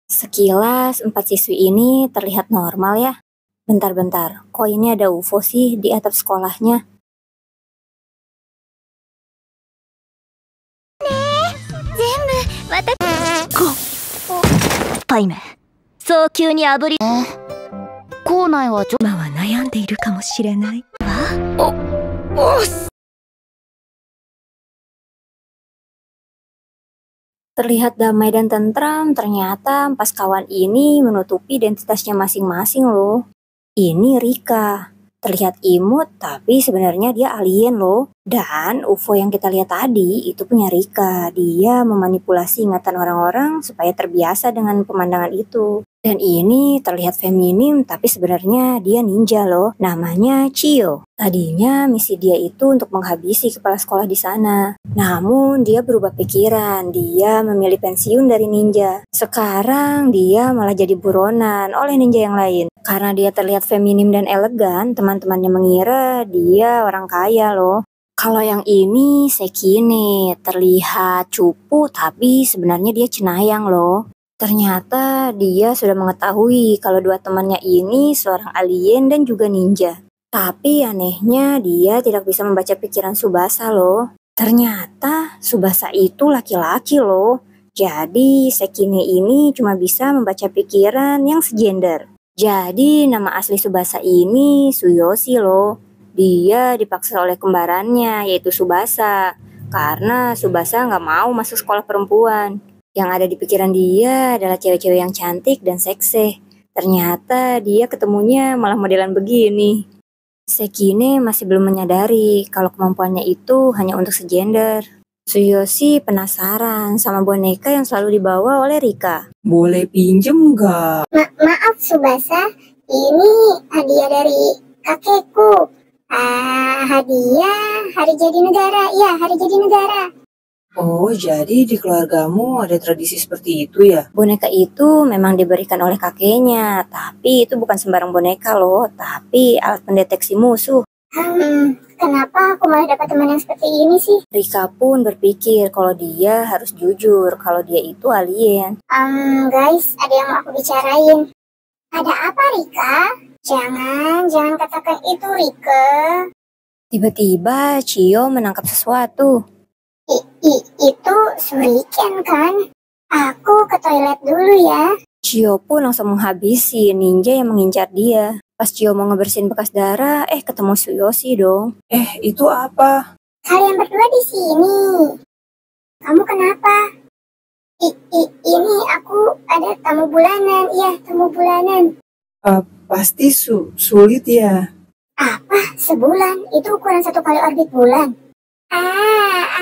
Sekilas, empat siswi ini terlihat normal ya. Bentar-bentar, kok ini ada UFO sih di atap sekolahnya? タイム早急に炙り校内は今は悩んでいるかもしれない。Terlihat damai dan tentram, ternyata pas kawan ini menutupi identitasnya masing-masing loh. Ini Rika. Terlihat imut, tapi sebenarnya dia alien loh. Dan UFO yang kita lihat tadi itu punya Rika. Dia memanipulasi ingatan orang-orang supaya terbiasa dengan pemandangan itu. Dan ini terlihat feminim, tapi sebenarnya dia ninja loh. Namanya Chio. Tadinya misi dia itu untuk menghabisi kepala sekolah di sana. Namun dia berubah pikiran, dia memilih pensiun dari ninja. Sekarang dia malah jadi buronan oleh ninja yang lain. Karena dia terlihat feminim dan elegan, teman-temannya mengira dia orang kaya loh. Kalau yang ini Sekine, terlihat cupu tapi sebenarnya dia cenayang loh. Ternyata dia sudah mengetahui kalau dua temannya ini seorang alien dan juga ninja. Tapi anehnya dia tidak bisa membaca pikiran Tsubasa loh. Ternyata Tsubasa itu laki-laki loh. Jadi Sekine ini cuma bisa membaca pikiran yang segender. Jadi nama asli Tsubasa ini Tsuyoshi loh. Dia dipaksa oleh kembarannya yaitu Tsubasa. Karena Tsubasa nggak mau masuk sekolah perempuan. Yang ada di pikiran dia adalah cewek-cewek yang cantik dan seksi. Ternyata dia ketemunya malah modelan begini. Sekine masih belum menyadari kalau kemampuannya itu hanya untuk segender. Tsuyoshi penasaran sama boneka yang selalu dibawa oleh Rika. Boleh pinjem nggak? Maaf Tsubasa, ini hadiah dari kakekku. Hadiah hari jadi negara. Ya, hari jadi negara. Oh, jadi di keluargamu ada tradisi seperti itu ya? Boneka itu memang diberikan oleh kakeknya, tapi itu bukan sembarang boneka loh, tapi alat pendeteksi musuh. Kenapa aku malah dapat teman yang seperti ini sih? Rika pun berpikir kalau dia harus jujur, kalau dia itu alien. Guys, ada yang mau aku bicarain. Ada apa, Rika? Jangan katakan itu, Rika. Tiba-tiba Chio menangkap sesuatu. Itu shuriken kan? Aku ke toilet dulu ya. Chio pun langsung menghabisi ninja yang mengincar dia. Pas Chio mau ngebersihin bekas darah, ketemu Tsuyoshi dong. Itu apa? Kalian berdua di sini. Kamu kenapa? Ini aku ada tamu bulanan. Iya, tamu bulanan. Pasti sulit ya. Apa? Sebulan? Itu ukuran 1 kali orbit bulan.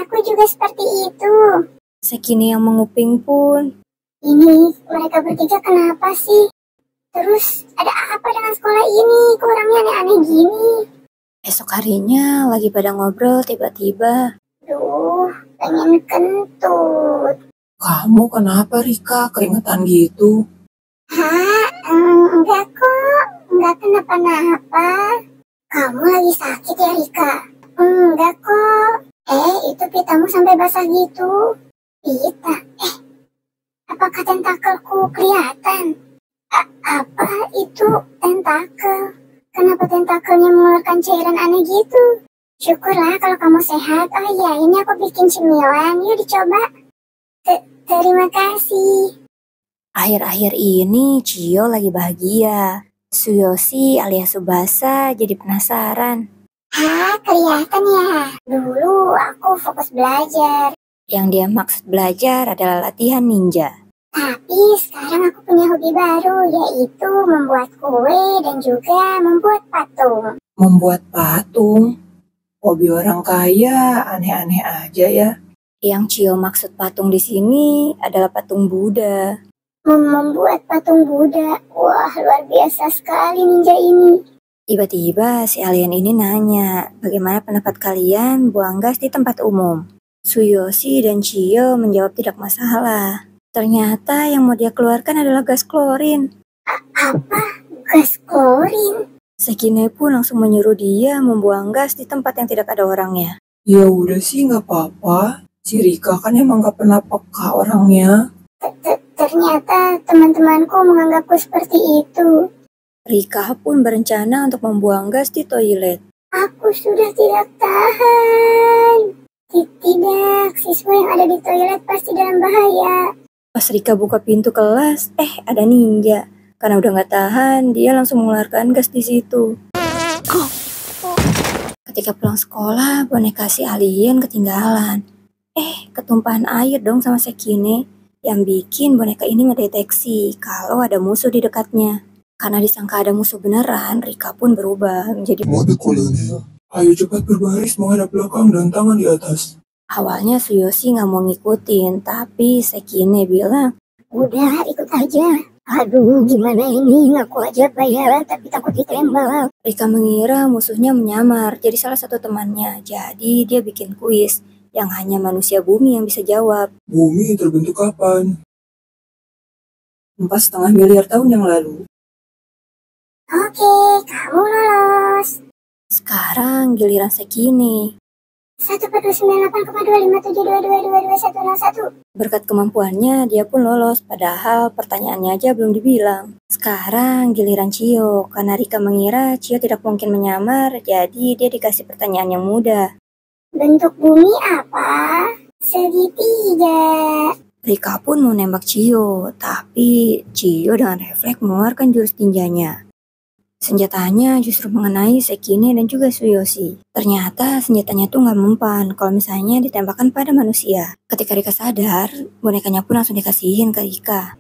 Aku juga seperti itu. Sekine yang menguping pun. Ini mereka bertiga kenapa sih? Terus ada apa dengan sekolah ini? Kok orangnya aneh-aneh gini? Esok harinya lagi pada ngobrol tiba-tiba. Duh, pengen kentut. Kamu kenapa Rika keringetan gitu? Enggak kok. Enggak kenapa-napa. Kamu lagi sakit ya Rika? Enggak kok. Itu pitamu sampai basah gitu. Pita? Apakah tentakelku kelihatan? Apa itu tentakel? Kenapa tentakelnya mengeluarkan cairan aneh gitu? Syukurlah kalau kamu sehat. Oh iya, ini aku bikin cemilan. Yuk dicoba. Terima kasih. Akhir-akhir ini Chio lagi bahagia. Tsuyoshi alias Tsubasa jadi penasaran. Kelihatan ya. Dulu aku fokus belajar. Yang dia maksud belajar adalah latihan ninja. Tapi sekarang aku punya hobi baru, yaitu membuat kue dan juga membuat patung. Membuat patung? Hobi orang kaya aneh-aneh aja ya. Yang Chio maksud patung di sini adalah patung Buddha. Membuat patung Buddha? Wah, luar biasa sekali ninja ini. Tiba-tiba si alien ini nanya, bagaimana pendapat kalian buang gas di tempat umum? Tsuyoshi dan Chio menjawab tidak masalah. Ternyata yang mau dia keluarkan adalah gas klorin. Apa? Gas klorin? Sekine pun langsung menyuruh dia membuang gas di tempat yang tidak ada orangnya. Ya udah sih nggak apa-apa. Si Rika kan emang nggak pernah peka orangnya. Ternyata teman-temanku menganggapku seperti itu. Rika pun berencana untuk membuang gas di toilet. Aku sudah tidak tahan. Tidak, siswa yang ada di toilet pasti dalam bahaya. Pas Rika buka pintu kelas, ada ninja. Karena udah gak tahan, dia langsung mengeluarkan gas di situ. Ketika pulang sekolah, boneka si alien ketinggalan. Ketumpahan air dong sama Sekine, yang bikin boneka ini ngedeteksi kalau ada musuh di dekatnya. Karena disangka ada musuh beneran, Rika pun berubah menjadi Mode kolonial. Ayo cepat berbaris menghadap belakang dan tangan di atas. Awalnya Suyoshi gak mau ngikutin, tapi Sekine bilang, Udah, ikut aja. Aduh, gimana ini? Ngaku aja bayaran tapi takut ditembak. Rika mengira musuhnya menyamar jadi salah satu temannya. Jadi dia bikin kuis yang hanya manusia bumi yang bisa jawab. Bumi terbentuk kapan? 4,5 miliar tahun yang lalu. Oke, kamu lolos. Sekarang giliran Sekine. 1/98,25722222101. Berkat kemampuannya dia pun lolos, padahal pertanyaannya aja belum dibilang. Sekarang giliran Chiyo, karena Rika mengira Chiyo tidak mungkin menyamar, jadi dia dikasih pertanyaan yang mudah. Bentuk bumi apa? Segitiga. Rika pun mau nembak Chiyo, tapi Chiyo dengan refleks mengeluarkan jurus ninjanya. Senjatanya justru mengenai Sekine dan juga Suyoshi. Ternyata senjatanya tuh gak mempan kalau misalnya ditembakkan pada manusia. Ketika Rika sadar, bonekanya pun langsung dikasihin ke Rika.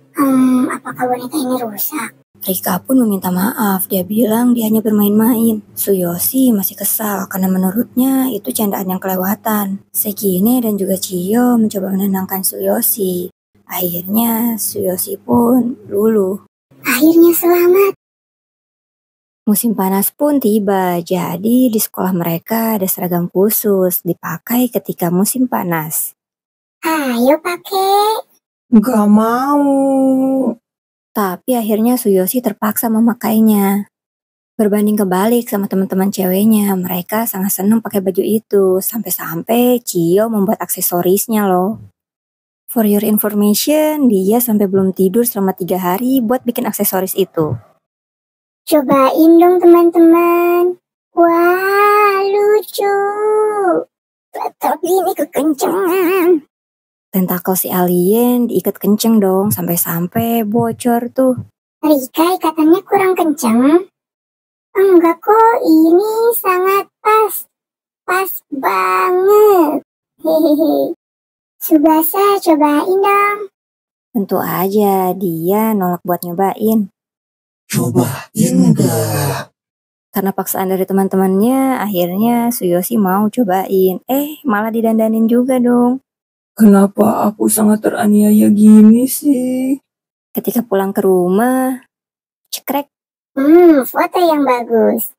Apakah boneka ini rusak? Rika pun meminta maaf, dia bilang dia hanya bermain-main. Suyoshi masih kesal karena menurutnya itu candaan yang kelewatan. Sekine dan juga Chiyo mencoba menenangkan Suyoshi. Akhirnya Suyoshi pun luluh. Akhirnya selamat. Musim panas pun tiba, jadi di sekolah mereka ada seragam khusus dipakai ketika musim panas. Ayo pakai. Gak mau. Tapi akhirnya Suyoshi terpaksa memakainya. Berbanding kebalik sama teman-teman ceweknya, mereka sangat senang pakai baju itu. Sampai-sampai Chiyo membuat aksesorisnya loh. For your information, dia sampai belum tidur selama 3 hari buat bikin aksesoris itu. Cobain dong teman-teman. Wah, lucu. Tapi ini kekencangan. Tentakel si alien diikat kenceng dong, sampai-sampai bocor tuh. Rika, ikatannya kurang kencang. Enggak kok, ini sangat pas. Pas banget. Hehehe. Subasa, cobain dong. Tentu aja dia nolak buat nyobain. Cobain gak? Karena paksaan dari teman-temannya, akhirnya Suyoshi mau cobain. Malah didandanin juga dong. Kenapa aku sangat teraniaya gini sih? Ketika pulang ke rumah, cekrek. Foto yang bagus.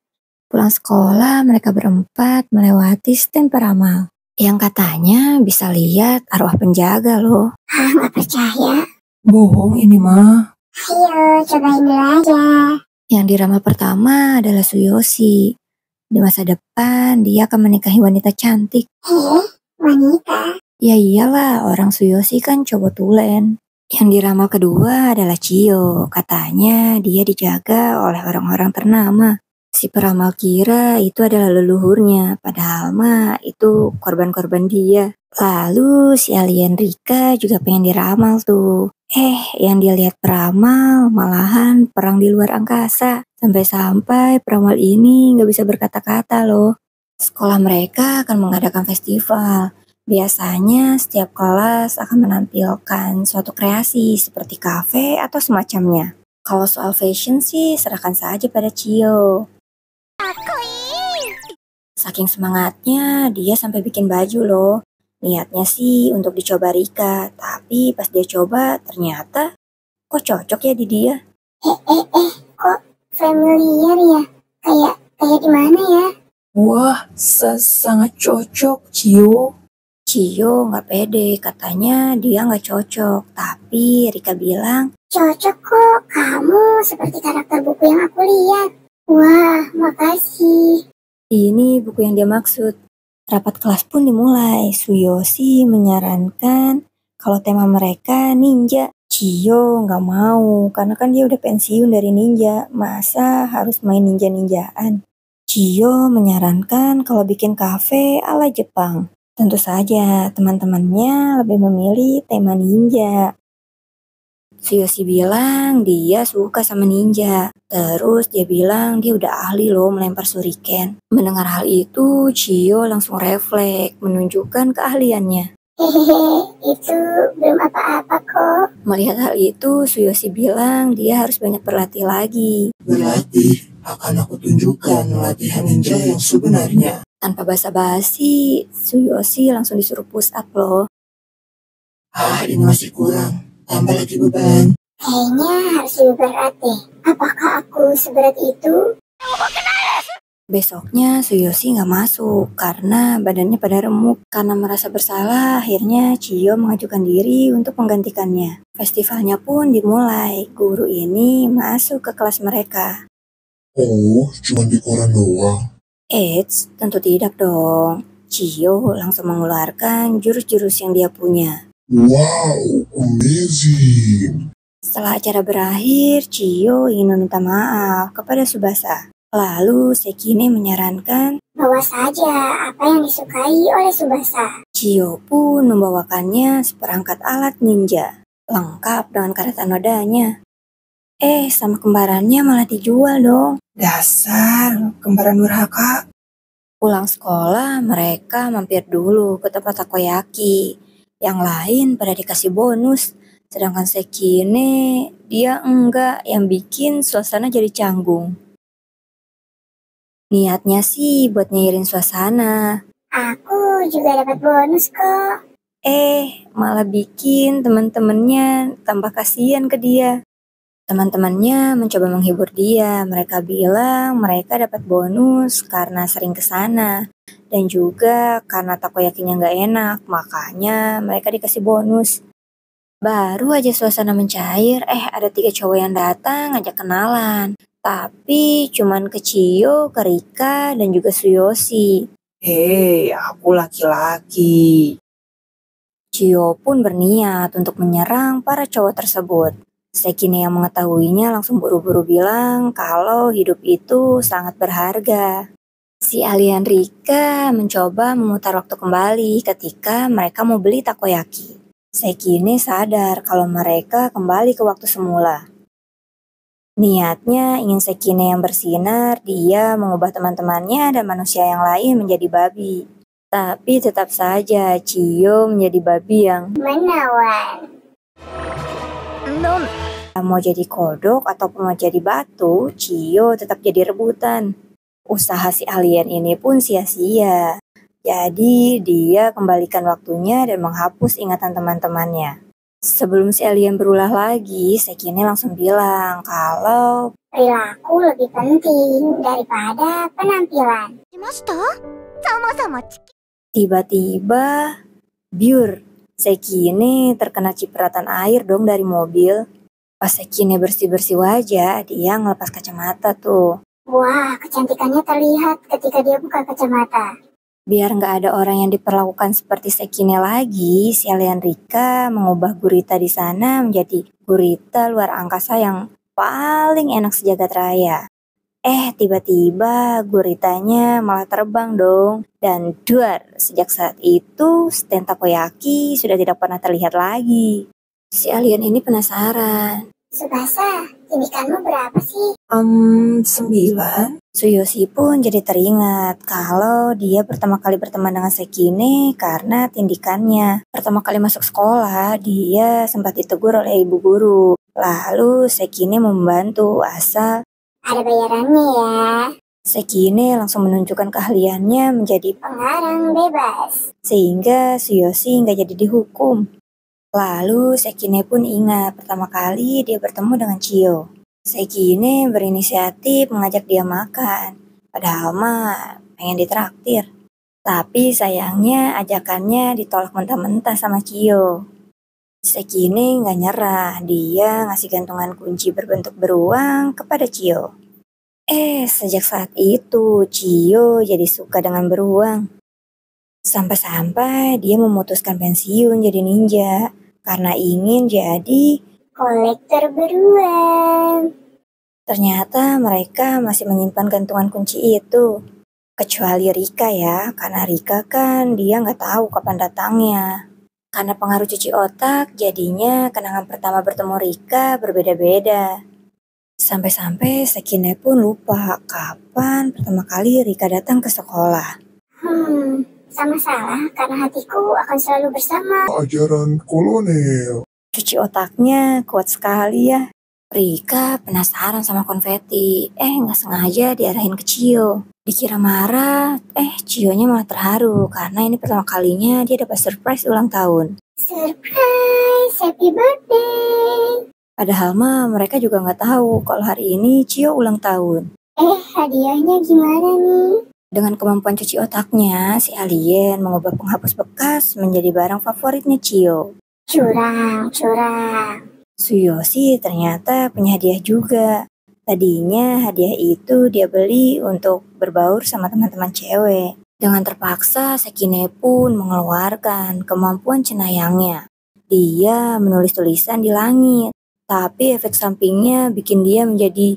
Pulang sekolah, mereka berempat melewati stand peramal. Yang katanya bisa lihat arwah penjaga loh. Nggak percaya. Bohong ini mah. Ayo, cobain dulu aja. Yang diramal pertama adalah Suyoshi. Di masa depan, dia akan menikahi wanita cantik. Wanita. Ya iyalah, orang Suyoshi kan cowok tulen. Yang diramal kedua adalah Chiyo. Katanya dia dijaga oleh orang-orang ternama. Si peramal kira itu adalah leluhurnya, padahal mah itu korban-korban dia. Lalu si alien Rika juga pengen diramal tuh. Yang dia lihat peramal malahan perang di luar angkasa. Sampai-sampai peramal ini gak bisa berkata-kata loh. Sekolah mereka akan mengadakan festival. Biasanya setiap kelas akan menampilkan suatu kreasi seperti kafe atau semacamnya. Kalau soal fashion sih serahkan saja pada Chiyo. Saking semangatnya, dia sampai bikin baju loh. Niatnya sih untuk dicoba Rika, tapi pas dia coba ternyata kok cocok ya di dia. Kok familiar ya? Kayak di mana ya? Wah, sangat cocok, Cio. Chiyo nggak pede, katanya dia nggak cocok. Tapi Rika bilang, Cocok kok, kamu seperti karakter buku yang aku lihat. Wah, makasih. ini buku yang dia maksud. Rapat kelas pun dimulai. Suyoshi menyarankan kalau tema mereka ninja. Chiyo nggak mau, karena kan dia udah pensiun dari ninja, masa harus main ninja-ninjaan. Chiyo menyarankan kalau bikin kafe ala Jepang. Tentu saja teman-temannya lebih memilih tema ninja. Suyoshi bilang dia suka sama ninja. Terus dia bilang dia udah ahli loh melempar shuriken. Mendengar hal itu, Chiyo langsung refleks menunjukkan keahliannya. Hehehe, itu belum apa-apa kok. Melihat hal itu, Suyoshi bilang dia harus banyak berlatih lagi. Berlatih akan aku tunjukkan latihan ninja yang sebenarnya. Tanpa basa-basi, Suyoshi langsung disuruh push up loh. Ini masih kurang. Tambah lagi beban. Kayaknya harus lebih berat deh. Apakah aku seberat itu? Besoknya Suyoshi nggak masuk karena badannya pada remuk. Karena merasa bersalah, akhirnya Chiyo mengajukan diri untuk menggantikannya. Festivalnya pun dimulai. Guru ini masuk ke kelas mereka. Oh, cuma di koran doang. Eits, tentu tidak dong. Chiyo langsung mengeluarkan jurus-jurus yang dia punya. Wow, amazing. Setelah acara berakhir, Chiyo ingin meminta maaf kepada Tsubasa. Lalu Sekine menyarankan Bawa saja apa yang disukai oleh Tsubasa. Chiyo pun membawakannya seperangkat alat ninja, lengkap dengan karetan nodanya. Sama kembarannya malah dijual dong. Dasar, kembaran durhaka. Pulang sekolah, mereka mampir dulu ke tempat takoyaki. Yang lain pada dikasih bonus, sedangkan Sekine, dia enggak, yang bikin suasana jadi canggung. Niatnya sih buat nyairin suasana. Aku juga dapat bonus kok. Malah bikin teman-temannya tambah kasihan ke dia. Teman-temannya mencoba menghibur dia. Mereka bilang mereka dapat bonus karena sering ke sana. Dan juga karena takoyakinya nggak enak, makanya mereka dikasih bonus. Baru aja suasana mencair, ada 3 cowok yang datang ngajak kenalan. Tapi cuman ke Chiyo, ke Rika, dan juga Suyoshi. Hei, aku laki-laki. Chiyo pun berniat untuk menyerang para cowok tersebut. Sekine yang mengetahuinya langsung buru-buru bilang kalau hidup itu sangat berharga. Si alien Rika mencoba memutar waktu kembali ketika mereka mau beli takoyaki. Sekine sadar kalau mereka kembali ke waktu semula. Niatnya ingin Sekine yang bersinar, dia mengubah teman-temannya dan manusia yang lain menjadi babi. Tapi tetap saja Chiyo menjadi babi yang Menawan. mau jadi kodok ataupun mau jadi batu, Chiyo tetap jadi rebutan. Usaha si alien ini pun sia-sia. Jadi dia kembalikan waktunya dan menghapus ingatan teman-temannya. Sebelum si alien berulah lagi, Sekine langsung bilang kalau Perilaku lebih penting daripada penampilan. tiba-tiba biur. Sekine terkena cipratan air dong dari mobil. Pas Sekine bersih-bersih wajah, dia ngelepas kacamata tuh. Wah, kecantikannya terlihat ketika dia buka kacamata. Biar nggak ada orang yang diperlakukan seperti Sekine lagi, si alien Rika mengubah gurita di sana menjadi gurita luar angkasa yang paling enak sejagat raya. Tiba-tiba guritanya malah terbang dong. Dan duar, sejak saat itu stand takoyaki sudah tidak pernah terlihat lagi. Si alien ini penasaran. Tsubasa, tindikanmu berapa sih? 9. Suyoshi pun jadi teringat kalau dia pertama kali berteman dengan Sekine karena tindikannya. Pertama kali masuk sekolah, dia sempat ditegur oleh ibu guru. Lalu Sekine membantu asal Ada bayarannya ya. Sekine langsung menunjukkan keahliannya menjadi Pengarang bebas. sehingga Suyoshi nggak jadi dihukum. Lalu Sekine pun ingat pertama kali dia bertemu dengan Chiyo. Sekine berinisiatif mengajak dia makan. Padahal mah pengen ditraktir. Tapi sayangnya ajakannya ditolak mentah-mentah sama Chiyo. Sekine nggak nyerah, dia ngasih gantungan kunci berbentuk beruang kepada Chiyo. Sejak saat itu Chiyo jadi suka dengan beruang. Sampai-sampai dia memutuskan pensiun jadi ninja karena ingin jadi kolektor beruang. Ternyata mereka masih menyimpan gantungan kunci itu. Kecuali Rika ya, karena Rika kan dia nggak tahu kapan datangnya. Karena pengaruh cuci otak, jadinya kenangan pertama bertemu Rika berbeda-beda. Sampai-sampai Sekine pun lupa kapan pertama kali Rika datang ke sekolah. Sama salah karena hatiku akan selalu bersama. Ajaran kolonel. Cuci otaknya kuat sekali ya. Rika penasaran sama konfeti. Nggak sengaja diarahin ke Cio. Dikira marah, Cio-nya malah terharu karena ini pertama kalinya dia dapat surprise ulang tahun. Surprise, happy birthday. Padahal mah mereka juga nggak tahu kalau hari ini Cio ulang tahun. Hadiahnya gimana nih? Dengan kemampuan cuci otaknya, si alien mengubah penghapus bekas menjadi barang favoritnya Cio. Curang. Suyoshi ternyata punya hadiah juga. Tadinya hadiah itu dia beli untuk berbaur sama teman-teman cewek. Dengan terpaksa, Sekine pun mengeluarkan kemampuan cenayangnya. Dia menulis tulisan di langit, tapi efek sampingnya bikin dia menjadi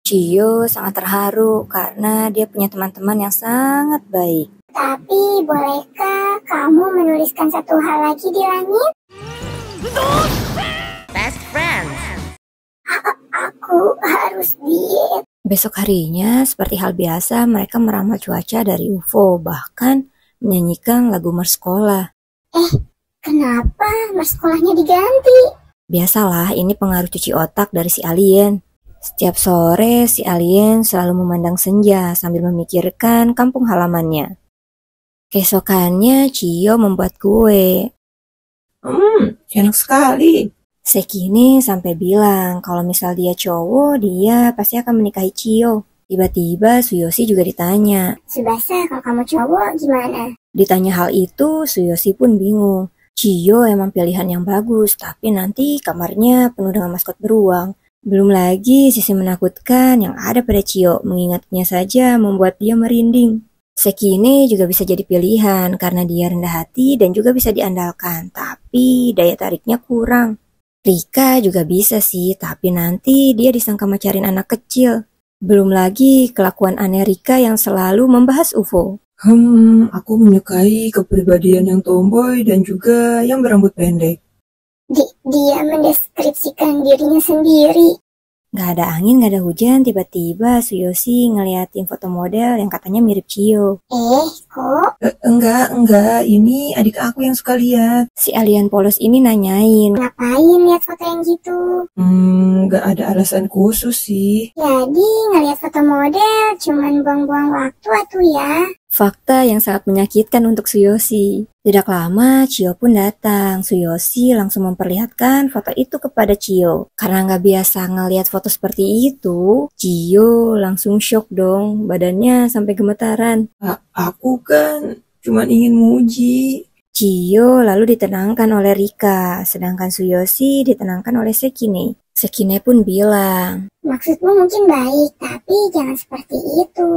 Cio sangat terharu karena dia punya teman-teman yang sangat baik. Tapi bolehkah kamu menuliskan satu hal lagi di langit? Best friends. Aku harus diet. Besok harinya, seperti hal biasa, mereka meramal cuaca dari UFO, bahkan menyanyikan lagu Mars Sekolah. Kenapa mas sekolahnya diganti? Biasalah, ini pengaruh cuci otak dari si alien. Setiap sore, si alien selalu memandang senja sambil memikirkan kampung halamannya. Keesokannya, Cio membuat kue. Enak sekali. Sekine sampai bilang kalau misal dia cowok, dia pasti akan menikahi Cio. Tiba-tiba Suyoshi juga ditanya. Subasa, kalau kamu cowok gimana? Ditanya hal itu, Suyoshi pun bingung. Cio emang pilihan yang bagus, tapi nanti kamarnya penuh dengan maskot beruang. Belum lagi sisi menakutkan yang ada pada Cio, mengingatnya saja membuat dia merinding. Sekine juga bisa jadi pilihan karena dia rendah hati dan juga bisa diandalkan, tapi daya tariknya kurang. Rika juga bisa sih, tapi nanti dia disangka macarin anak kecil. Belum lagi kelakuan aneh Rika yang selalu membahas UFO. Aku menyukai kepribadian yang tomboy dan juga yang berambut pendek. Dia mendeskripsikan dirinya sendiri. Gak ada angin, gak ada hujan, tiba-tiba Suyoshi ngeliatin foto model yang katanya mirip Cio. Kok? Enggak, ini adik aku yang suka lihat. Si alien polos ini nanyain. Ngapain lihat foto yang gitu? Gak ada alasan khusus sih. Jadi ngeliat foto model cuman buang-buang waktu atuh ya. Fakta yang sangat menyakitkan untuk Suyoshi. Tidak lama, Cio pun datang. Suyoshi langsung memperlihatkan foto itu kepada Cio. Karena nggak biasa ngelihat foto seperti itu, Cio langsung shock dong. Badannya sampai gemetaran. Aku kan cuma ingin muji. Cio lalu ditenangkan oleh Rika, sedangkan Suyoshi ditenangkan oleh Sekine. Sekine pun bilang, Maksudmu mungkin baik, tapi jangan seperti itu.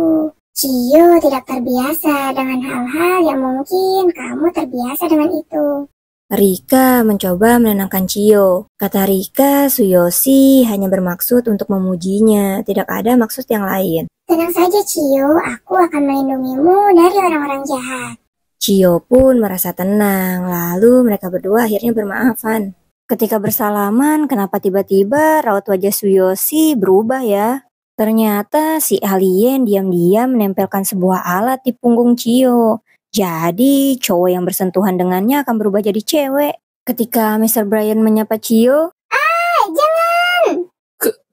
Cio tidak terbiasa dengan hal-hal yang mungkin kamu terbiasa dengan itu. Rika mencoba menenangkan Cio. Kata Rika, Suyoshi hanya bermaksud untuk memujinya, tidak ada maksud yang lain. Tenang saja Cio, aku akan melindungimu dari orang-orang jahat. Cio pun merasa tenang, lalu mereka berdua akhirnya bermaafan. Ketika bersalaman, kenapa tiba-tiba raut wajah Suyoshi berubah ya? Ternyata si alien diam-diam menempelkan sebuah alat di punggung Cio. Jadi cowok yang bersentuhan dengannya akan berubah jadi cewek. Ketika Mr. Brian menyapa Cio, Jangan!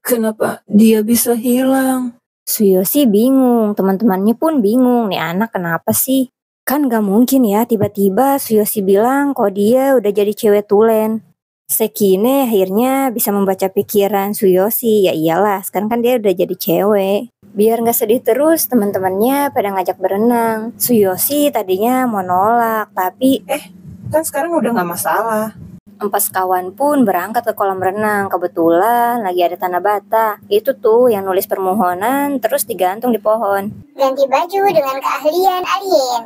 Kenapa dia bisa hilang? Suyoshi bingung, teman-temannya pun bingung. Nih anak kenapa sih? Kan gak mungkin ya tiba-tiba Suyoshi bilang kok dia udah jadi cewek tulen. Sekine akhirnya bisa membaca pikiran Suyoshi. Ya iyalah, sekarang kan dia udah jadi cewek. Biar gak sedih terus, teman-temannya pada ngajak berenang. Suyoshi tadinya mau nolak, tapi Kan sekarang udah gak masalah. empat kawan pun berangkat ke kolam renang. Kebetulan lagi ada tanah bata. Itu tuh yang nulis permohonan terus digantung di pohon. Ganti baju dengan keahlian alien.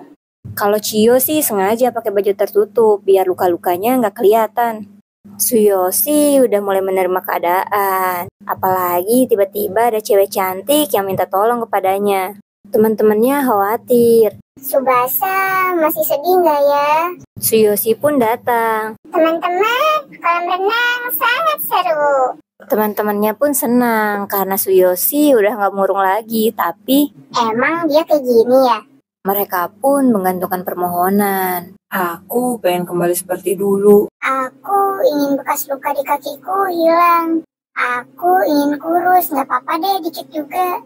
Kalau Cio sih sengaja pakai baju tertutup biar luka-lukanya nggak kelihatan. Suyoshi udah mulai menerima keadaan. Apalagi tiba-tiba ada cewek cantik yang minta tolong kepadanya. Teman-temannya khawatir. Subasa masih sedih nggak ya? Suyoshi pun datang. Teman-teman, kolam renang sangat seru. Teman-temannya pun senang karena Suyoshi udah nggak murung lagi. Tapi Emang dia kayak gini ya? mereka pun menggantungkan permohonan. Aku pengen kembali seperti dulu. Aku ingin bekas luka di kakiku hilang. Aku ingin kurus, nggak apa-apa deh dikit juga.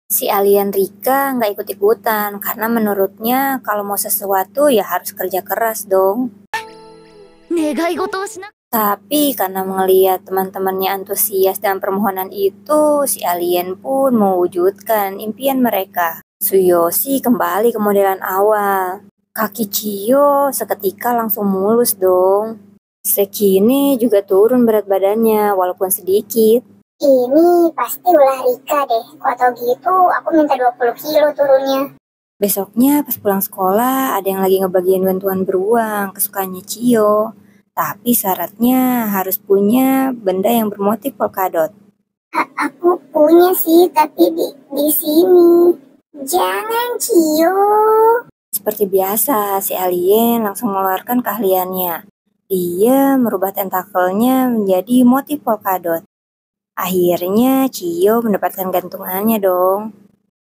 Si alien Rika nggak ikut-ikutan karena menurutnya kalau mau sesuatu ya harus kerja keras dong. 願い事をしな Tapi karena melihat teman-temannya antusias dengan permohonan itu, si alien pun mewujudkan impian mereka. Suyoshi kembali ke modelan awal. Kaki Chiyo seketika langsung mulus dong. Sekine juga turun berat badannya walaupun sedikit. Ini pasti ulah Rika deh. Kalau tau gitu, aku minta 20 kilo turunnya. Besoknya pas pulang sekolah ada yang lagi ngebagiin bantuan beruang kesukaannya Chiyo. Tapi syaratnya harus punya benda yang bermotif polkadot. Aku punya sih, tapi di sini. Jangan, Cio. Seperti biasa, si alien langsung mengeluarkan keahliannya. Dia merubah tentakelnya menjadi motif polkadot. Akhirnya Chiyo mendapatkan gantungannya dong.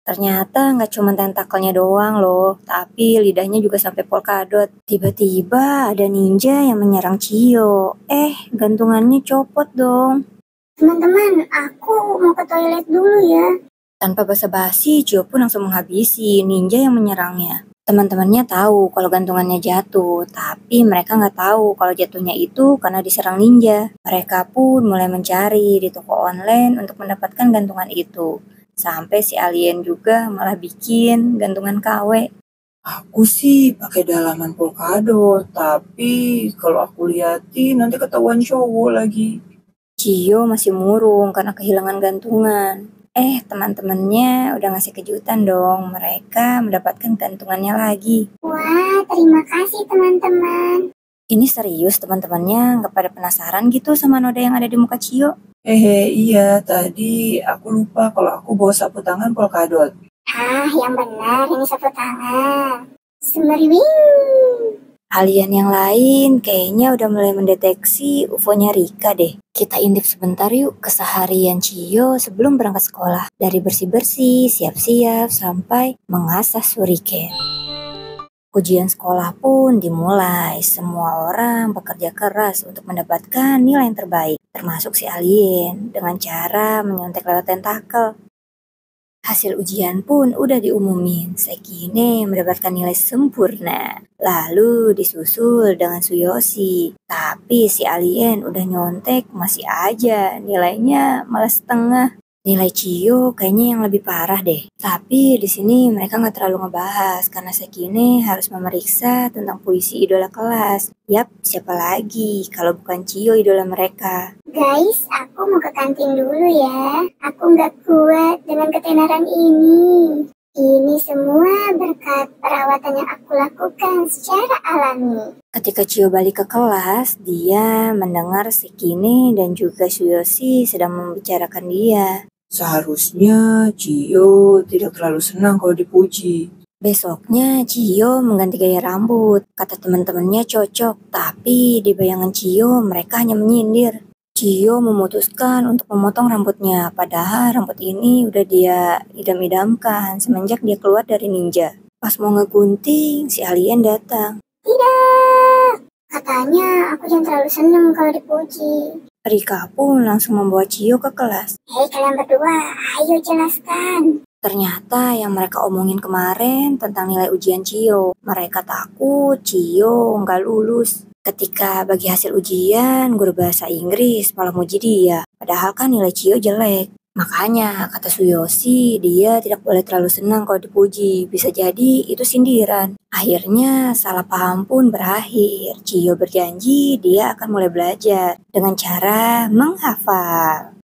Ternyata nggak cuma tentakelnya doang loh, tapi lidahnya juga sampai polkadot. Tiba-tiba ada ninja yang menyerang Chiyo. Gantungannya copot dong. Teman-teman, aku mau ke toilet dulu ya. Tanpa basa-basi, Chiyo pun langsung menghabisi ninja yang menyerangnya. Teman-temannya tahu kalau gantungannya jatuh, tapi mereka nggak tahu kalau jatuhnya itu karena diserang ninja. Mereka pun mulai mencari di toko online untuk mendapatkan gantungan itu. Sampai si alien juga malah bikin gantungan KW. Aku sih pakai dalaman polkadot, tapi kalau aku liatin nanti ketahuan cowok lagi. Chiyo masih murung karena kehilangan gantungan. Teman-temannya udah ngasih kejutan dong. Mereka mendapatkan gantungannya lagi. Wah, terima kasih teman-teman. Ini serius teman-temannya nggak pada penasaran gitu sama noda yang ada di muka Chiyo? Iya, tadi aku lupa kalau aku bawa sapu tangan polkadot. Yang benar, ini sapu tangan. Semeriwing. Alien yang lain kayaknya udah mulai mendeteksi UFO-nya Rika deh. Kita intip sebentar yuk keseharian Chiyo sebelum berangkat sekolah. Dari bersih-bersih, siap-siap, sampai mengasah shuriken. Ujian sekolah pun dimulai. Semua orang bekerja keras untuk mendapatkan nilai yang terbaik, termasuk si alien, dengan cara menyontek lewat tentakel. Hasil ujian pun udah diumumin. Sekine mendapatkan nilai sempurna. Lalu disusul dengan Suyoshi. Tapi si alien udah nyontek masih aja nilainya malah setengah. Nilai Chiyo kayaknya yang lebih parah deh. Tapi di sini mereka nggak terlalu ngebahas karena Sekine harus memeriksa tentang puisi idola kelas. Yap, siapa lagi kalau bukan Chiyo idola mereka. Guys, aku mau ke kantin dulu ya. Aku nggak kuat dengan ketenaran ini. Ini semua berkat perawatan yang aku lakukan secara alami. Ketika Chiyo balik ke kelas, dia mendengar Sekine dan juga Suyoshi sedang membicarakan dia. Seharusnya Chiyo tidak terlalu senang kalau dipuji. Besoknya Chiyo mengganti gaya rambut. Kata teman-temannya cocok, tapi di bayangan Chiyo mereka hanya menyindir. Chiyo memutuskan untuk memotong rambutnya, padahal rambut ini udah dia idam-idamkan semenjak dia keluar dari ninja. Pas mau ngegunting, si alien datang. Tidak, katanya aku jangan terlalu senang kalau dipuji. Rika pun langsung membawa Chiyo ke kelas. Hei kalian berdua, ayo jelaskan. Ternyata yang mereka omongin kemarin tentang nilai ujian Chiyo. Mereka takut Chiyo nggak lulus. Ketika bagi hasil ujian, guru bahasa Inggris malah muji dia. Padahal kan nilai Chiyo jelek. Makanya kata Suyoshi, dia tidak boleh terlalu senang kalau dipuji. Bisa jadi itu sindiran. Akhirnya salah paham pun berakhir. Chiyo berjanji dia akan mulai belajar dengan cara menghafal.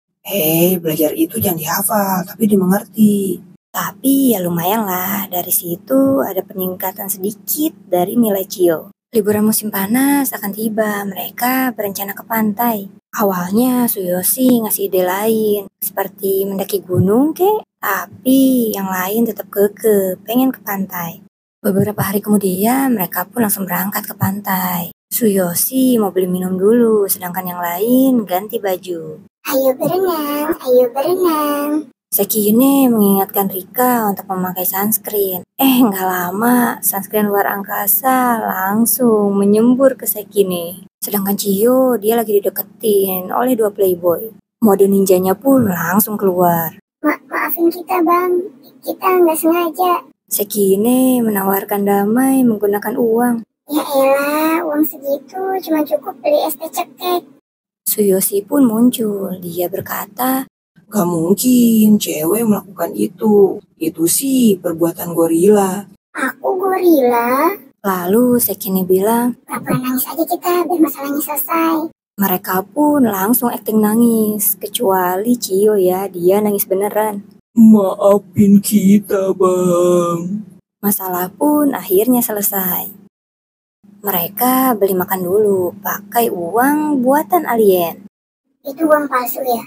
Belajar itu jangan dihafal, tapi dimengerti. Tapi ya lumayan lah, dari situ ada peningkatan sedikit dari nilai Chiyo. Liburan musim panas akan tiba, mereka berencana ke pantai. Awalnya Suyoshi ngasih ide lain, seperti mendaki gunung kek, tapi yang lain tetap keke, pengen ke pantai. Beberapa hari kemudian mereka pun langsung berangkat ke pantai. Suyoshi mau beli minum dulu, sedangkan yang lain ganti baju. Ayo berenang, ayo berenang. Sekine mengingatkan Rika untuk memakai sunscreen. Nggak lama, sunscreen luar angkasa langsung menyembur ke Sekine. Sedangkan Chiyo, dia lagi dideketin oleh dua playboy. Mode ninjanya pun langsung keluar. Maafin kita bang, kita nggak sengaja. Sekine menawarkan damai menggunakan uang. Ya elah, uang segitu cuma cukup beli es teh cekek. Suyoshi pun muncul. Dia berkata, Gak mungkin cewek melakukan itu. Itu sih perbuatan gorila. Aku gorila. lalu Sekine bilang, Gak pernah nangis aja kita biar masalahnya selesai. mereka pun langsung akting nangis. Kecuali Chiyo ya, dia nangis beneran. Maafin kita, Bang. Masalah pun akhirnya selesai. Mereka beli makan dulu, pakai uang buatan alien. Itu uang palsu ya?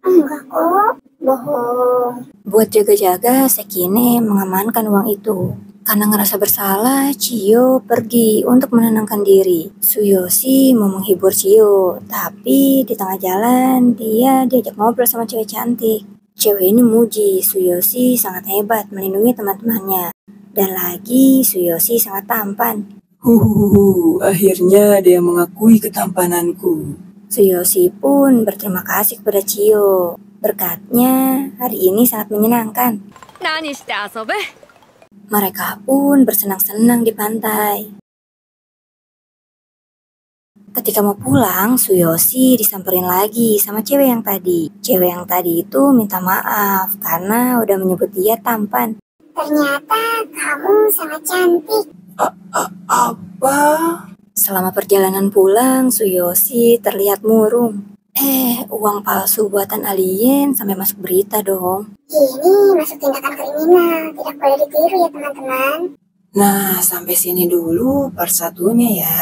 Enggak kok, bohong. Buat jaga-jaga, Sekine mengamankan uang itu. Karena ngerasa bersalah, Chiyo pergi untuk menenangkan diri. Suyoshi mau menghibur Chiyo, tapi di tengah jalan dia diajak ngobrol sama cewek cantik. Cewek ini muji, Suyoshi sangat hebat melindungi teman-temannya. Dan lagi, Suyoshi sangat tampan. Akhirnya dia mengakui ketampananku. Suyoshi pun berterima kasih kepada Chiyo. Berkatnya, hari ini sangat menyenangkan. 何して遊ぶ？ Mereka pun bersenang-senang di pantai. Ketika mau pulang, Suyoshi disamperin lagi sama cewek yang tadi. Cewek yang tadi itu minta maaf karena udah menyebut dia tampan. Ternyata kamu sangat cantik. Apa? Selama perjalanan pulang, Suyoshi terlihat murung. Uang palsu buatan alien sampai masuk berita dong. Ini masuk tindakan kriminal, tidak boleh ditiru ya teman-teman. Nah, sampai sini dulu part satunya ya.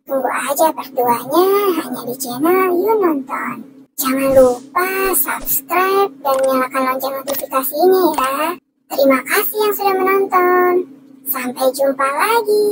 Tunggu aja part 2-nya hanya di channel You Nonton. Jangan lupa subscribe dan nyalakan lonceng notifikasinya ya. Terima kasih yang sudah menonton. Sampai jumpa lagi.